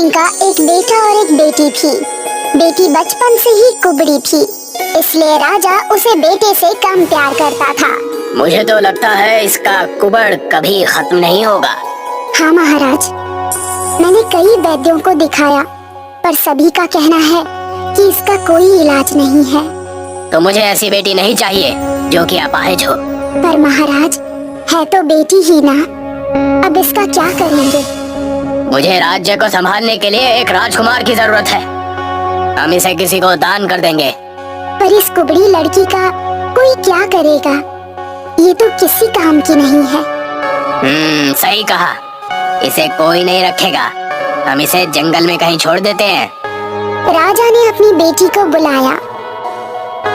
सिंह का एक बेटा और एक बेटी थी। बेटी बचपन से ही कुबड़ी थी, इसलिए राजा उसे बेटे से कम प्यार करता था। मुझे तो लगता है इसका कुबड़ कभी खत्म नहीं होगा। हाँ महाराज, मैंने कई वैद्यों को दिखाया, पर सभी का कहना है कि इसका कोई इलाज नहीं है। तो मुझे ऐसी बेटी नहीं चाहिए जो कि अपाहिज हो। पर महाराज, है तो बेटी ही ना, अब इसका क्या करेंगे? मुझे राज्य को संभालने के लिए एक राजकुमार की जरूरत है। हम इसे किसी को दान कर देंगे। पर इस कुबड़ी लड़की का कोई क्या करेगा? ये तो किसी काम की नहीं है। सही कहा, इसे कोई नहीं रखेगा। हम इसे जंगल में कहीं छोड़ देते हैं। राजा ने अपनी बेटी को बुलाया।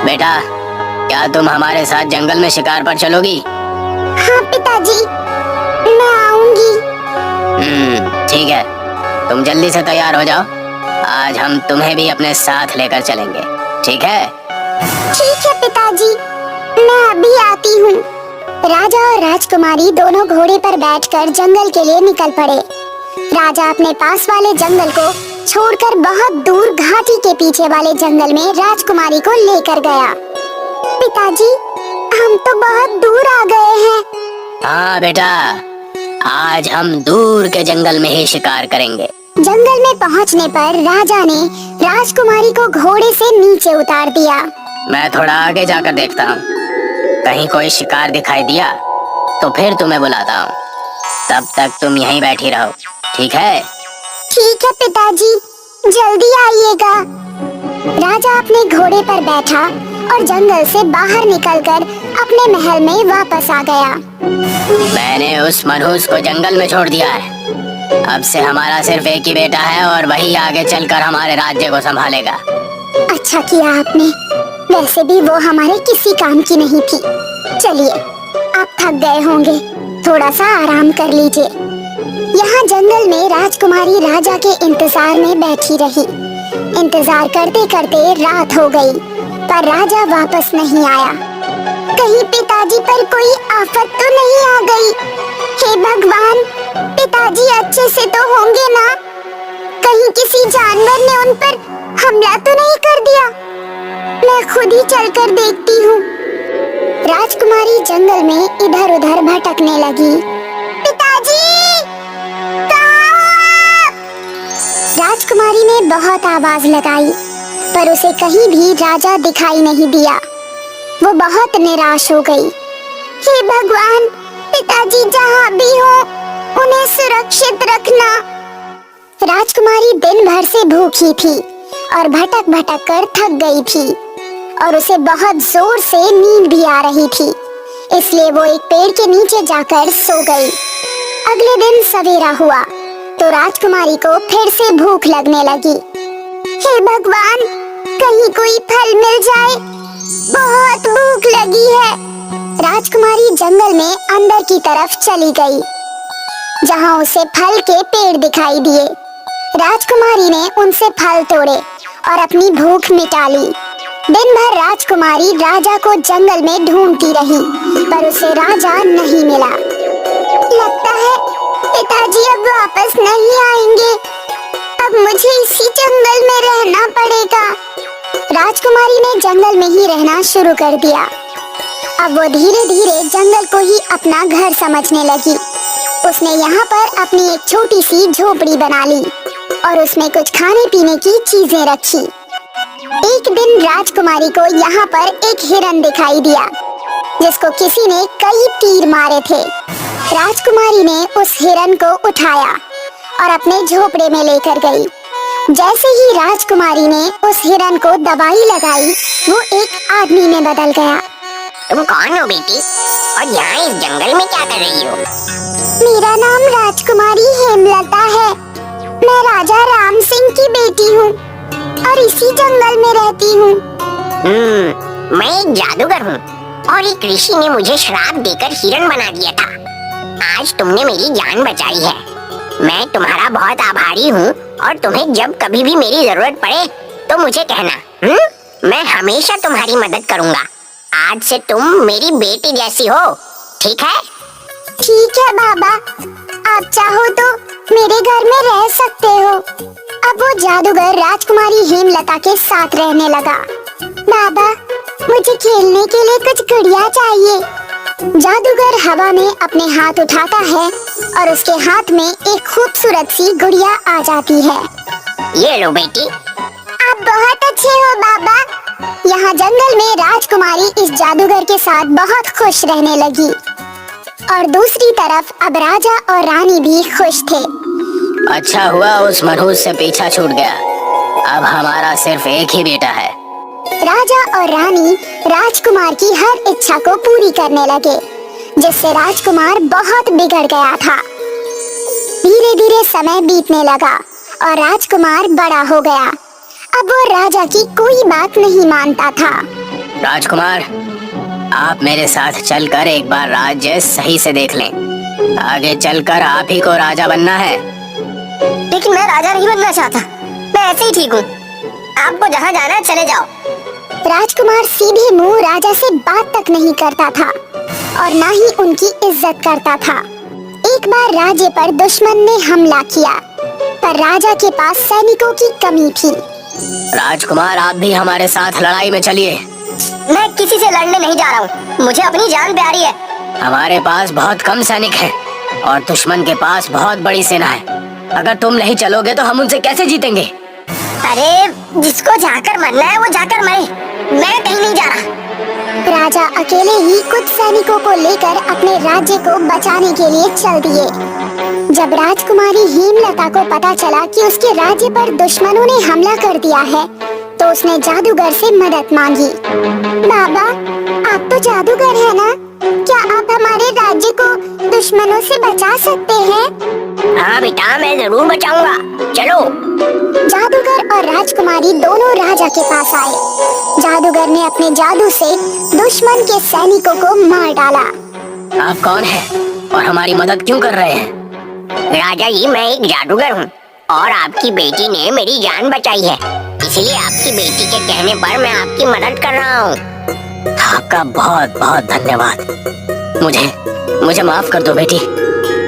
बेटा, क्या तुम हमारे साथ जंगल में शिकार पर चलोगी? हाँ पिताजी, मैं आऊंगी। ठीक है, तुम जल्दी से तैयार हो जाओ। आज हम तुम्हें भी अपने साथ लेकर चलेंगे, ठीक है? ठीक है पिताजी, मैं अभी आती हूँ। राजा और राजकुमारी दोनों घोड़े पर बैठकर जंगल के लिए निकल पड़े। राजा अपने पास वाले जंगल को छोड़कर बहुत दूर घाटी के पीछे वाले जंगल में राजकुमारी को लेकर गया। पिताजी, हम तो बहुत दूर आ गए हैं। हाँ बेटा, आज हम दूर के जंगल में ही शिकार करेंगे। जंगल में पहुंचने पर राजा ने राजकुमारी को घोड़े से नीचे उतार दिया। मैं थोड़ा आगे जाकर देखता हूँ, कहीं कोई शिकार दिखाई दिया तो फिर तुम्हें बुलाता हूँ। तब तक तुम यहीं बैठी रहो, ठीक है? ठीक है पिताजी, जल्दी आइएगा। राजा अपने घोड़े पर बैठा और जंगल से बाहर निकलकर अपने महल में वापस आ गया। मैंने उस मनहूस को जंगल में छोड़ दिया है। अब से हमारा सिर्फ एक ही बेटा है और वही आगे चलकर हमारे राज्य को संभालेगा। अच्छा किया आपने, वैसे भी वो हमारे किसी काम की नहीं थी। चलिए, आप थक गए होंगे, थोड़ा सा आराम कर लीजिए। यहाँ जंगल में राजकुमारी राजा के इंतजार में बैठी रही। इंतजार करते करते रात हो गई, पर राजा वापस नहीं आया। कहीं पिताजी पर कोई आफत तो नहीं आ गई? हे भगवान, पिताजी अच्छे से तो होंगे ना? कहीं किसी जानवर ने उन पर हमला तो नहीं कर दिया? मैं खुद ही चलकर देखती हूँ। राजकुमारी जंगल में इधर उधर भटकने लगी। पिताजी, कहाँ? राजकुमारी ने बहुत आवाज लगाई, पर उसे कहीं भी राजा दिखाई नहीं दिया। वो बहुत निराश हो गई। हे भगवान, पिताजी जहाँ भी हो उन्हें सुरक्षित रखना। राजकुमारी दिन भर से भूखी थी और भटक भटक कर थक गई थी और उसे बहुत जोर से नींद भी आ रही थी, इसलिए वो एक पेड़ के नीचे जाकर सो गई। अगले दिन सवेरा हुआ तो राजकुमारी को फिर से भूख लगने लगी। हे भगवान, कहीं कोई फल मिल जाए, बहुत भूख लगी है। राजकुमारी जंगल में अंदर की तरफ चली गई, जहाँ उसे फल के पेड़ दिखाई दिए। राजकुमारी ने उनसे फल तोड़े और अपनी भूख मिटा ली। दिन भर राजकुमारी राजा को जंगल में ढूंढती रही, पर उसे राजा नहीं मिला। लगता है पिताजी अब वापस नहीं आएंगे। अब मुझे इसी जंगल में रहना पड़ेगा। राजकुमारी ने जंगल में ही रहना शुरू कर दिया। अब वो धीरे धीरे जंगल को ही अपना घर समझने लगी। उसने यहाँ पर अपनी एक छोटी सी झोपड़ी बना ली और उसमें कुछ खाने पीने की चीजें रखी। एक दिन राजकुमारी को यहाँ पर एक हिरन दिखाई दिया, जिसको किसी ने कई तीर मारे थे। राजकुमारी ने उस हिरन को उठाया और अपने झोपड़े में लेकर गई। जैसे ही राजकुमारी ने उस हिरन को दवाई लगाई, वो एक आदमी में बदल गया। तुम कौन हो बेटी, और यहाँ इस जंगल में क्या कर रही हो? मेरा नाम राजकुमारी हेमलता है। मैं राजा राम सिंह की बेटी हूँ और इसी जंगल में रहती हूँ। मैं एक जादूगर हूँ और एक ऋषि ने मुझे श्राप देकर हिरन बना दिया था। आज तुमने मेरी जान बचाई है। मैं तुम्हारा बहुत आभारी हूँ और तुम्हें जब कभी भी मेरी जरूरत पड़े तो मुझे कहना। मैं हमेशा तुम्हारी मदद करूँगा। आज से तुम मेरी बेटी जैसी हो, ठीक है? ठीक है बाबा, आप चाहो तो मेरे घर में रह सकते हो। अब वो जादूगर राजकुमारी हेमलता के साथ रहने लगा। बाबा, मुझे खेलने के लिए कुछ गुड़िया चाहिए। जादूगर हवा में अपने हाथ उठाता है और उसके हाथ में एक खूबसूरत सी गुड़िया आ जाती है। ये लो बेटी। आप बहुत अच्छे हो बाबा। यहाँ जंगल में राजकुमारी इस जादूगर के साथ बहुत खुश रहने लगी और दूसरी तरफ अब राजा और रानी भी खुश थे। अच्छा हुआ उस मनहूस से पीछा छूट गया। अब हमारा सिर्फ एक ही बेटा है। राजा और रानी राजकुमार की हर इच्छा को पूरी करने लगे, जिससे राजकुमार बहुत बिगड़ गया था। धीरे धीरे समय बीतने लगा और राजकुमार बड़ा हो गया। अब वो राजा की कोई बात नहीं मानता था। राजकुमार, आप मेरे साथ चलकर एक बार राज्य सही से देख लें। आगे चलकर आप ही को राजा बनना है। लेकिन मैं राजा नहीं बनना चाहता, मैं ऐसे ही ठीक हूँ। आपको जहाँ जाना है चले जाओ। राजकुमार सीधे मुंह राजा से बात तक नहीं करता था और ना ही उनकी इज्जत करता था। एक बार राज्य पर दुश्मन ने हमला किया, पर राजा के पास सैनिकों की कमी थी। राजकुमार, आप भी हमारे साथ लड़ाई में चलिए। मैं किसी से लड़ने नहीं जा रहा हूँ, मुझे अपनी जान प्यारी है। हमारे पास बहुत कम सैनिक हैं और दुश्मन के पास बहुत बड़ी सेना है। अगर तुम नहीं चलोगे तो हम उनसे कैसे जीतेंगे? अरे जिसको जाकर मरना है वो जाकर मरे, मैं कहीं नहीं जा रहा। राजा अकेले ही कुछ सैनिकों को लेकर अपने राज्य को बचाने के लिए चल दिए। जब राजकुमारी हेमलता को पता चला कि उसके राज्य पर दुश्मनों ने हमला कर दिया है, तो उसने जादूगर से मदद मांगी। बाबा, आप तो जादूगर हैं ना? क्या आप हमारे राज्य को दुश्मनों से बचा सकते हैं? हाँ बेटा, मैं जरूर बचाऊंगा, चलो। जादूगर और राजकुमारी दोनों राजा के पास आए। जादूगर ने अपने जादू से दुश्मन के सैनिकों को मार डाला। आप कौन हैं और हमारी मदद क्यों कर रहे हैं? राजा जी, मैं एक जादूगर हूँ और आपकी बेटी ने मेरी जान बचाई है, इसलिए आपकी बेटी के कहने पर मैं आपकी मदद कर रहा हूँ। आपका बहुत बहुत धन्यवाद। मुझे माफ कर दो बेटी।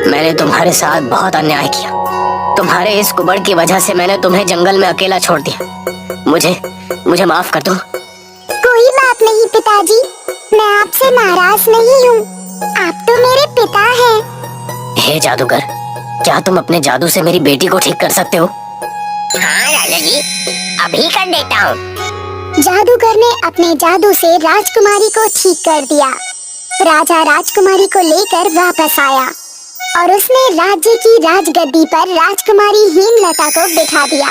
मैंने तुम्हारे साथ बहुत अन्याय किया। तुम्हारे इस कुबड़ की वजह से मैंने तुम्हें जंगल में अकेला छोड़ दिया। मुझे माफ कर दो। कोई बात नहीं पिताजी, मैं आपसे नाराज नहीं हूँ। आप तो मेरे पिता हैं। हे जादूगर, क्या तुम अपने जादू से मेरी बेटी को ठीक कर सकते हो? हाँ राजा जी, अभी कर देता हूँ। जादूगर ने अपने जादू से राजकुमारी को ठीक कर दिया। राजा राजकुमारी को लेकर वापस आया और उसने राज्य की राजगद्दी पर राजकुमारी हेमलता को बिठा दिया।